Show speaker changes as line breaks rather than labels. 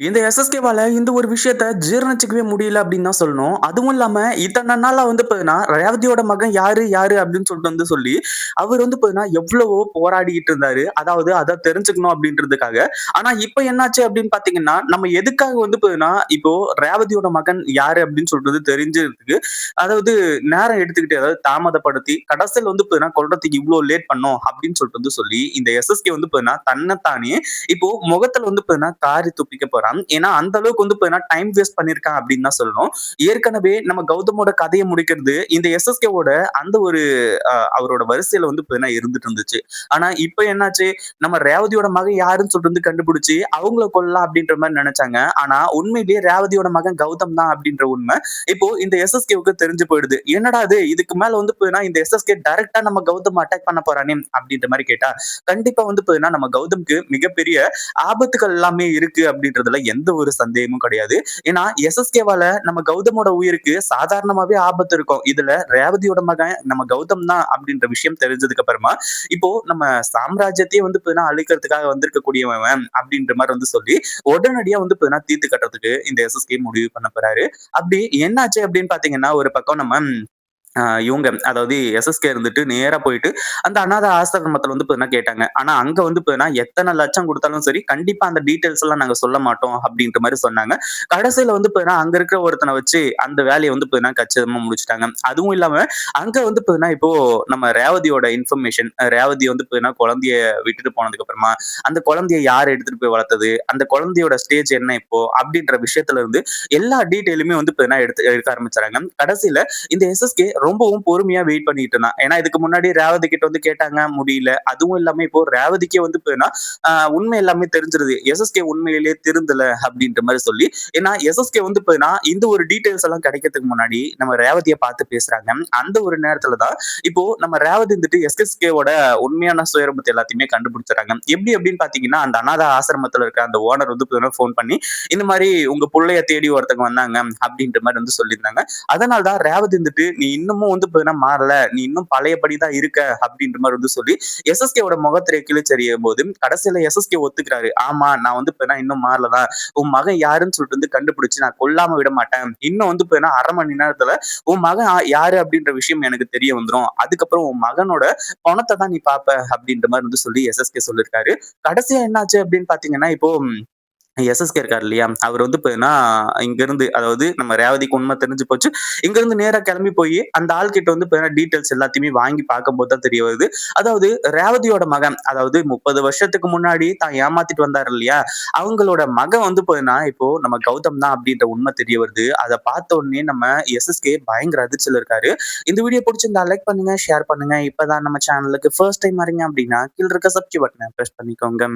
இந்த எஸ்எஸ்கேவால இந்த ஒரு விஷயத்த ஜீரணிச்சுக்கவே முடியல அப்படின்னு தான் சொல்லணும். அதுவும் இல்லாம இத்தன நாளா வந்து பார்த்தீங்கன்னா, ரேவதியோட மகன் யாரு, யாரு அப்படின்னு சொல்லிட்டு சொல்லி, அவர் வந்து பார்த்தீங்கன்னா எவ்வளவோ போராடிட்டு இருந்தாரு. அதாவது அத தெரிஞ்சுக்கணும் அப்படின்றதுக்காக. ஆனா இப்ப என்னாச்சு அப்படின்னு பார்த்தீங்கன்னா, நம்ம எதுக்காக வந்து பார்த்தீங்கன்னா, இப்போ ரேவதியோட மகன் யாரு அப்படின்னு சொல்றது தெரிஞ்சுறதுக்கு, அதாவது நேரம் எடுத்துக்கிட்டு, அதாவது தாமதப்படுத்தி, கடைசியில வந்து பார்த்தீங்கன்னா கொல்றதுக்கு இவ்ளோ லேட் பண்ணோம் அப்படின்னு சொல்லிட்டு சொல்லி, இந்த எஸ்எஸ்கே வந்து பார்த்தீங்கன்னா தன்னத்தானே இப்போ முகத்துல வந்து பார்த்தீங்கன்னா காரி துப்பிக்க போறான். ஏன்னா அந்த அளவுக்கு வந்து பார்த்தீங்கன்னா டைம் வேஸ்ட் பண்ணியிருக்கான் அப்படின்னு தான் சொல்லணும். ஏற்கனவே நம்ம கௌதமோட கதைய முடிக்கிறது இந்த எஸ்எஸ்கேவோட அந்த ஒரு அவரோட வரிசையில வந்து பார்த்தீங்கன்னா இருந்துட்டு இருந்துச்சு. ஆனா இப்ப என்னாச்சு, நம்ம ரேவதியோட மகன் யாருன்னு சொல்லிட்டு கண்டுபிடிச்சு அவங்கள கொல்லலாம் அப்படின்ற மாரி நெனச்சாங்க. ஆனா உண்மையிலேயே ரேவதியோட மகன் கௌதம் தான் அப்படின்ற உண்மை இப்போ இந்த எஸ்எஸ்கேவுக்கு தெரிஞ்சு போயிடுது. என்னடா இது இதுக்கு மேல வந்து பார்த்தீங்கன்னா இந்த எஸ்எஸ்கே டைரக்ட்டா நம்ம கௌதம அட்டாக் பண்ண போறானே அப்படின்ற மாரி கேட்டா, கண்டிப்பா வந்து பார்த்தீங்கன்னா நம்ம கௌதம்க்கு மிகப்பெரிய ஆபத்துக்கள் எல்லாமே இருக்கு அப்படின்றதுல எந்த ஒரு சந்தேகமும் கிடையாது. ஏன்னா எஸ்எஸ்கேவால நம்ம கௌதமோட உயிருக்கு சாதாரணமாவே ஆபத்து இருக்கும். இதுல ரேவதியோட மகன் நம்ம கௌதம் தான் அப்படின்ற விஷயம் தெரிஞ்சதுக்கு அப்புறமா, இப்போ நம்ம சாம்ராஜ்யத்தையே வந்து பார்த்தீங்கன்னா அழிக்கிறதுக்காக வந்திருக்கக்கூடியவன் அப்படின்ற மாரி வந்து சொல்லி, உடனடியா வந்து பார்த்தீங்கன்னா தீர்த்து கட்டுறதுக்கு இந்த எஸ்எஸ்கே முடிவு பண்ண போறாரு. அப்படி என்னாச்சு அப்படின்னு பார்த்தீங்கன்னா, ஒரு பக்கம் நம்ம இவங்க அதாவது எஸ்எஸ்கே இருந்துட்டு நேரா போயிட்டு அந்த அநாத ஆசிரமத்துல வந்து பார்த்தீங்கன்னா கேட்டாங்க. ஆனா அங்க வந்து பார்த்தீங்கன்னா எத்தன லட்சம் குடுத்தாலும் சரி, கண்டிப்பா அந்த டீட்டெயில்ஸ் எல்லாம் நாங்க சொல்ல மாட்டோம் அப்டின்ற மாரி சொன்னாங்க. கடைசியில வந்து பார்த்தீங்கன்னா அங்க இருக்கிற ஒருத்தன வச்சு அந்த வேலைய வந்து பார்த்தீங்கன்னா கச்சிதமா முடிச்சுட்டாங்க. அதுவும் இல்லாம அங்க வந்து பார்த்தீங்கன்னா இப்போ நம்ம ரேவதியோட இன்ஃபர்மேஷன் ரேவதி வந்து பார்த்தீங்கன்னா குழந்தைய விட்டுட்டு போனதுக்கு அப்புறமா, அந்த குழந்தைய யார் எடுத்துட்டு போய் வளர்த்தது? அந்த குழந்தையோட ஸ்டேஜ் என்ன இப்போ? அப்டின்ற விஷயத்துல இருந்து எல்லா டீட்டெயிலுமே வந்து பார்த்தீங்கன்னா எடுக்க ஆரம்பிச்சாங்க. கடைசியில இந்த எஸ்எஸ்கே ரொம்பவும் பொறுமையா வெயிட் பண்ணிட்டு இருந்தான். ஏன்னா இதுக்கு முன்னாடி ரேவதி கிட்ட வந்து கேட்டாங்க முடியல. அதுவும் இல்லாம இப்போ ரேவதிக்கே வந்து பார்த்தீங்கன்னா, உண்மை எல்லாமே தெரிஞ்சிருது. எஸ்எஸ்கே உண்மையிலேயே திருந்தல அப்படின்ற மாரி சொல்லி. ஏன்னா எஸ்எஸ்கே வந்து பார்த்தீங்கன்னா, இந்த ஒரு டீட்டெயில்ஸ் எல்லாம் கிடைக்கிறதுக்கு முன்னாடி நம்ம ரேவதிய பார்த்து பேசுறாங்க. அந்த ஒரு நேரத்துல தான் இப்போ நம்ம ரேவதி வந்துட்டு எஸ்எஸ்கேவோட உண்மையான சுயரூபத்த எல்லாத்தையுமே கண்டுபிடிச்சுறாங்க. எப்படி அப்படின்னு பார்த்தீங்கன்னா, அந்த அநாத ஆசிரமத்துல இருக்க அந்த ஓனர் வந்து பார்த்தீங்கன்னா ஃபோன் பண்ணி, இந்த மாரி உங்க புள்ளைய தேடி ஒருத்தங்க வந்தாங்க அப்படின்ற மாரி வந்து சொல்லியிருந்தாங்க. அதனால தான் ரேவதி வந்துட்டு, "நீ இன்னமும் வந்து பார்த்தீங்கன்னா மாறல. நீ இன்னும் பழையபடி தான் இருக்க." அப்படின்ற மாரி வந்து சொல்லி எஸ்எஸ்கேவோட முகத்திரை கிழிச்செறியும்போது, கடைசியில எஸ்எஸ்கே ஒத்துக்கிறாரு. "ஆமா, நான் வந்து பார்த்தீங்கன்னா இன்னும் மாறல தான். உன் மகன் யாருன்னு சொல்லிட்டு வந்து கண்டுபிடிச்சு நான் கொல்லாம விட மாட்டேன். இன்னும் வந்து பார்த்தீங்கன்னா 1/2 மணி நேரத்துல உன் மகன் யாரு அப்படின்ற விஷயம் எனக்கு தெரிய வந்துரும். அதுக்கப்புறம் உன் மகனோட பொணத்த தான் நீ பார்ப்ப." அப்படின்ற மாரி வந்து சொல்லி எஸ்எஸ்கே சொல்லியிருக்காரு. கடைசியா என்னாச்சு அப்படின்னு பார்த்தீங்கன்னா, இப்போ எஸ்எஸ்கே இருக்காரு இல்லையா? அவரு வந்து பார்த்தீங்கன்னா, இங்கருந்து அதாவது நம்ம ரேவதிக்கு உண்மை தெரிஞ்சு போச்சு. இங்கருந்து நேரா கிளம்பி போயி, அந்த ஆள்கிட்ட வந்து பார்த்தீங்கன்னா டீட்டெயில்ஸ் எல்லாத்தையுமே வாங்கி பார்க்கும்போது தான் தெரிய வருது. அதாவது ரேவதியோட மகன், அதாவது 30 வருஷத்துக்கு முன்னாடி தான் ஏமாத்திட்டு வந்தாரு இல்லையா? அவங்களோட மகன் வந்து பார்த்தீங்கன்னா, இப்போ நம்ம கௌதம் தான் அப்படின்ற உண்மை தெரிய வருது. அத பார்த்த உடனே நம்ம எஸ்எஸ்கே பயங்கர அதிர்ச்சியில இருக்காரு. இந்த வீடியோ புடிச்சிருந்தா லைக் பண்ணுங்க, ஷேர் பண்ணுங்க. இப்பதான் நம்ம சேனலுக்கு ஃபர்ஸ்ட் டைம் வரீங்க அப்படின்னா, கீழ இருக்க சப்ஸ்கிரைப் பட்டன பிரஸ் பண்ணிக்கோங்க.